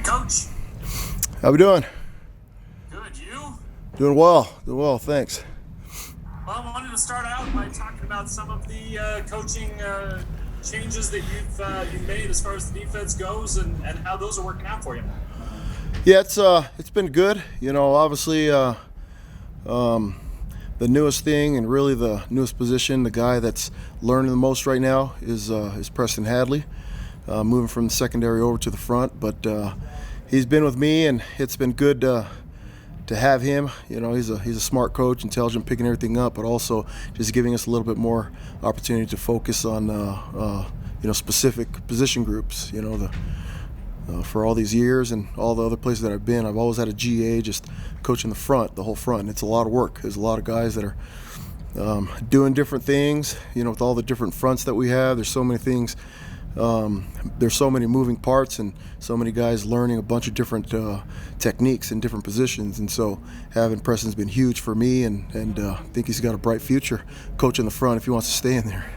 Coach. How we doing? Good, you? Doing well, thanks. Well, I wanted to start out by talking about some of the coaching changes that you've made as far as the defense goes and how those are working out for you. Yeah, it's been good. You know, obviously the newest thing and really the newest position, the guy that's learning the most right now is Preston Hadley, moving from the secondary over to the front. But he's been with me, and it's been good to have him. You know, he's a smart coach, intelligent, picking everything up, but also just giving us a little bit more opportunity to focus on specific position groups. You know, for all these years and all the other places that I've been, I've always had a GA just coaching the whole front. And it's a lot of work. There's a lot of guys that are doing different things. You know, with all the different fronts that we have, there's so many things. There's so many moving parts and so many guys learning a bunch of different techniques in different positions. And so having Preston's been huge for me, and I think he's got a bright future coaching the front if he wants to stay in there.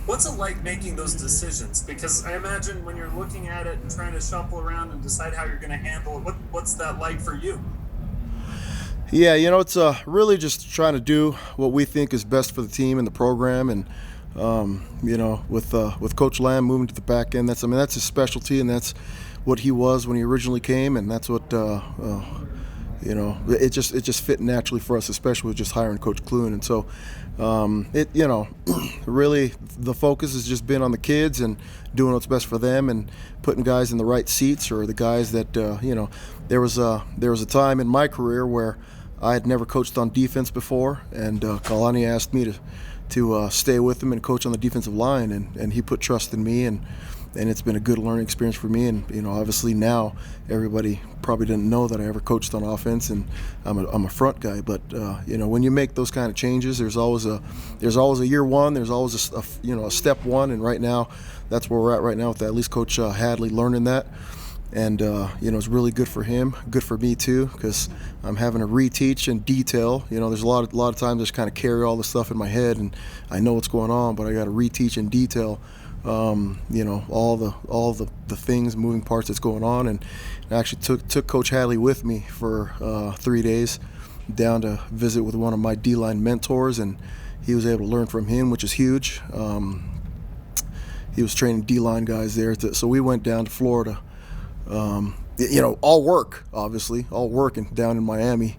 What's it like making those decisions? Because I imagine when you're looking at it and trying to shuffle around and decide how you're going to handle it, what's that like for you? Yeah, you know, it's really just trying to do what we think is best for the team and the program. And you know, with Coach Lamb moving to the back end, that's his specialty, and that's what he was when he originally came, and that's what you know, it just fit naturally for us, especially with just hiring Coach Clune. And so really the focus has just been on the kids and doing what's best for them and putting guys in the right seats, or the guys that there was a time in my career where I had never coached on defense before, and Kalani asked me to stay with him and coach on the defensive line, and he put trust in me, and it's been a good learning experience for me. And you know, obviously now everybody probably didn't know that I ever coached on offense, and I'm a front guy. But you know, when you make those kind of changes, there's always a year one, there's always a step one, and right now that's where we're at right now with at least Coach Hadley learning that. And you know, it's really good for him, good for me too, because I'm having to reteach and detail. You know, there's a lot of times I just kind of carry all the stuff in my head and I know what's going on, but I got to reteach and detail. You know, all the things, moving parts that's going on. And I actually took Coach Hadley with me for 3 days down to visit with one of my D-line mentors, and he was able to learn from him, which is huge. He was training D-line guys there, so we went down to Florida. You know, all work, obviously, all work, and down in Miami,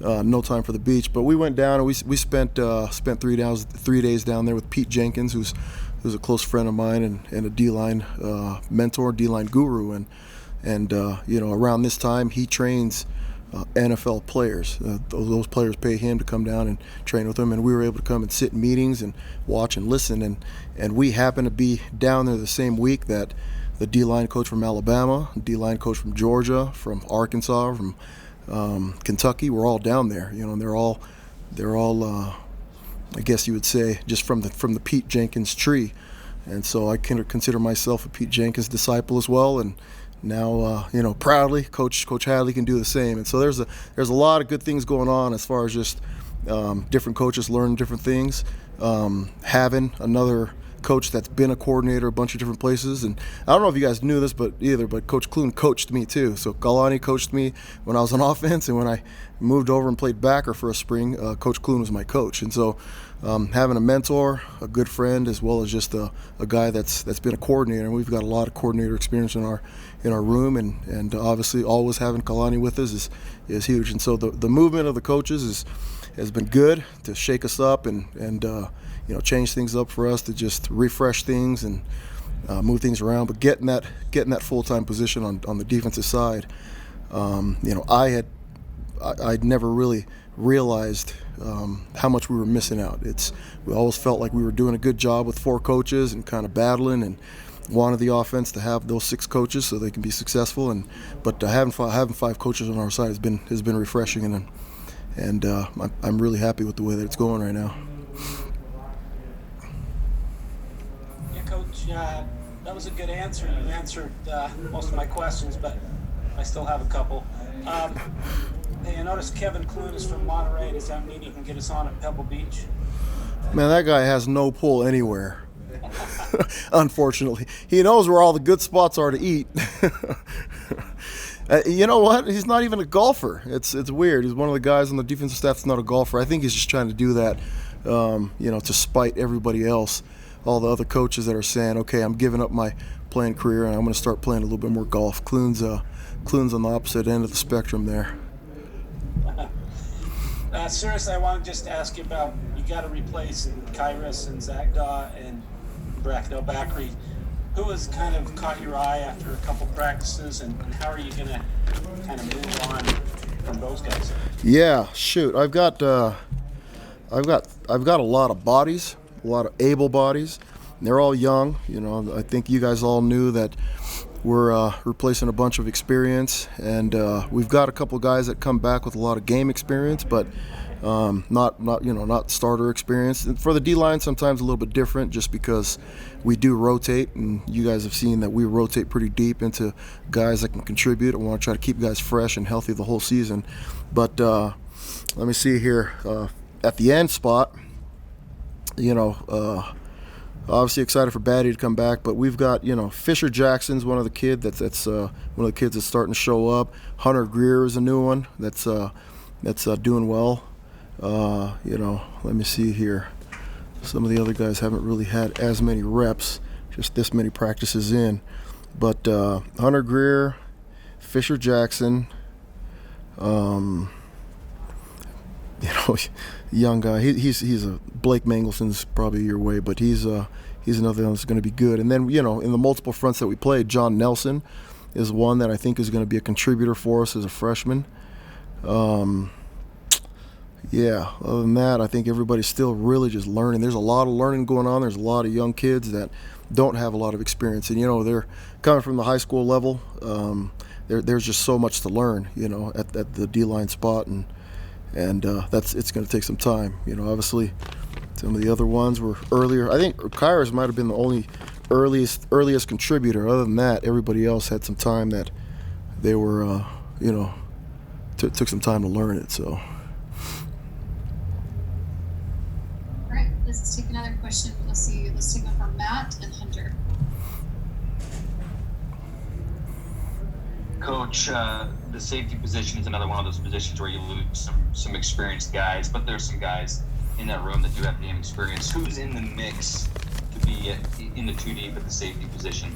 no time for the beach. But we went down and we spent 3 days down there with Pete Jenkins, who's a close friend of mine and a D-line mentor, D-line guru, and you know, around this time he trains NFL players. Those players pay him to come down and train with them, and we were able to come and sit in meetings and watch and listen. And we happened to be down there the same week that the D-line coach from Alabama, D-line coach from Georgia, from Arkansas, from Kentucky, were all down there. You know, and they're all I guess you would say just from the Pete Jenkins tree. And so I can consider myself a Pete Jenkins disciple as well. And now you know, proudly, Coach Hadley can do the same. And so there's a lot of good things going on as far as just different coaches learning different things, having another coach that's been a coordinator a bunch of different places. And I don't know if you guys knew this, but Coach Clune coached me too. So Kalani coached me when I was on offense, and when I moved over and played backer for a spring, Coach Clune was my coach. And so having a mentor, a good friend, as well as just a guy that's been a coordinator, and we've got a lot of coordinator experience in our room, and obviously always having Kalani with us is huge. And so the movement of the coaches has been good to shake us up and you know, change things up for us, to just refresh things and move things around. But getting that full-time position on the defensive side, you know, I'd never really realized how much we were missing out. We always felt like we were doing a good job with 4 coaches and kind of battling, and wanted the offense to have those 6 coaches so they can be successful. But having 5 coaches on our side has been refreshing, and I'm really happy with the way that it's going right now. Coach, that was a good answer. You answered most of my questions, but I still have a couple. Hey, I noticed Kevin Clune is from Monterey. Does that mean you can get us on at Pebble Beach? Man, that guy has no pull anywhere. Unfortunately, he knows where all the good spots are to eat. You know what? He's not even a golfer. It's weird. He's one of the guys on the defensive staff that's not a golfer. I think he's just trying to do that, to spite everybody else. All the other coaches that are saying, okay, I'm giving up my playing career and I'm going to start playing a little bit more golf. Clune's on the opposite end of the spectrum there. Seriously, I want to just ask you about, you got to replace Kairos and Zagda and Bracknell Bakri. Who has kind of caught your eye after a couple practices, and how are you going to kind of move on from those guys? Yeah, shoot, I've got a lot of bodies, a lot of able bodies. They're all young. I think you guys all knew that we're replacing a bunch of experience, and we've got a couple guys that come back with a lot of game experience, but not starter experience. And for the D-line, sometimes a little bit different, just because we do rotate, and you guys have seen that we rotate pretty deep into guys that can contribute. I want to try to keep guys fresh and healthy the whole season. But let me see here. At the end spot, obviously excited for Batty to come back, but we've got, Fisher Jackson's one of the kids that's one of the kids that's starting to show up. Hunter Greer is a new one that's doing well. Let me see here. Some of the other guys haven't really had as many reps, just this many practices in. But Hunter Greer, Fisher Jackson, young guy. He's a Blake Mangelson's probably your way, but he's another one that's going to be good. And then in the multiple fronts that we played, John Nelson is one that I think is going to be a contributor for us as a freshman. Other than that, I think everybody's still really just learning. There's a lot of learning going on. There's a lot of young kids that don't have a lot of experience, and they're coming from the high school level. There's just so much to learn, at the D-line spot, and it's going to take some time. Obviously, some of the other ones were earlier. I think Kairos might have been the only earliest contributor. Other than that, everybody else had some time that they were, took some time to learn it. So. All right, let's take another question. Let's take one from Matt and Hunter. Coach, the safety position is another one of those positions where you lose some experienced guys, but there's some guys in that room that do have game experience. Who's in the mix to be in the 2 deep at the safety position?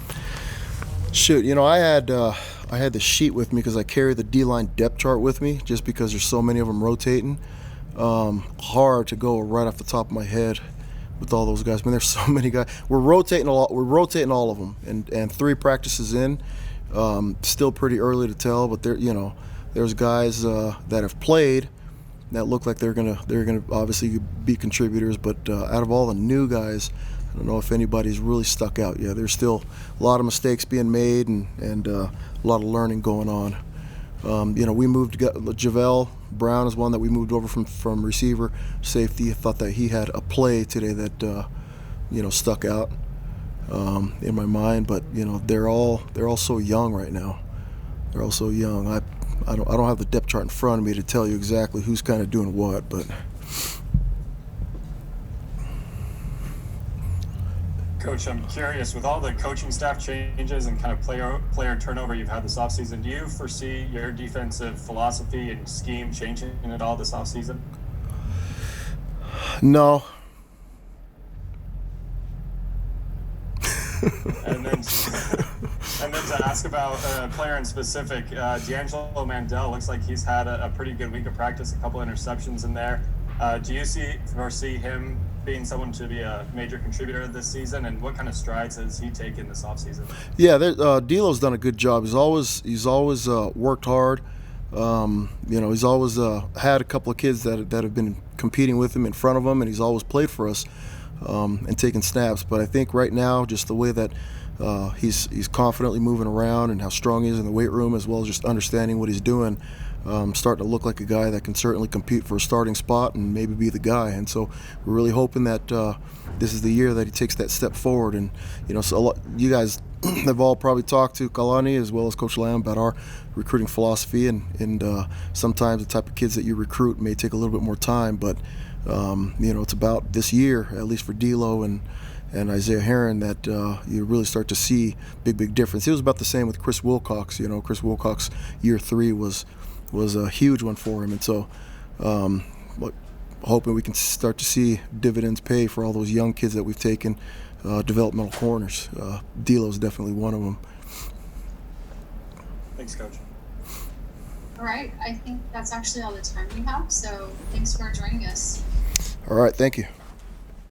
Shoot, I had the sheet with me because I carry the D-line depth chart with me, just because there's so many of them rotating. Hard to go right off the top of my head with all those guys. I mean, there's so many guys. We're rotating all of them, and 3 practices in. Still pretty early to tell, but there's guys that have played that look like they're gonna obviously be contributors. But out of all the new guys, I don't know if anybody's really stuck out yet. There's still a lot of mistakes being made and a lot of learning going on. We moved Javel Brown is one that we moved over from receiver safety. I thought that he had a play today that stuck out in my mind, but they're all so young right now. They're all so young. I don't have the depth chart in front of me to tell you exactly who's kind of doing what, but. Coach, I'm curious, with all the coaching staff changes and kind of player turnover you've had this offseason, do you foresee your defensive philosophy and scheme changing at all this offseason? No. And then to ask about a player in specific, D'Angelo Mandel looks like he's had a pretty good week of practice, a couple interceptions in there. Do you foresee him being someone to be a major contributor this season, and what kind of strides has he taken this offseason? Yeah, D'Lo's done a good job. He's always worked hard. He's always had a couple of kids that have been competing with him in front of him, and he's always played for us and taken snaps. But I think right now, just the way that he's confidently moving around and how strong he is in the weight room, as well as just understanding what he's doing, starting to look like a guy that can certainly compete for a starting spot and maybe be the guy. And so we're really hoping that this is the year that he takes that step forward. And so you guys have all probably talked to Kalani as well as Coach Lamb about our recruiting philosophy, and sometimes the type of kids that you recruit may take a little bit more time, but it's about this year, at least for D'Lo and Isaiah Heron that you really start to see big difference. It was about the same with Chris Wilcox. Chris Wilcox year 3 was a huge one for him, and so hoping we can start to see dividends pay for all those young kids that we've taken, developmental corners. D'Lo's definitely one of them. Thanks, Coach. All right, I think that's actually all the time we have, so thanks for joining us. All right, thank you.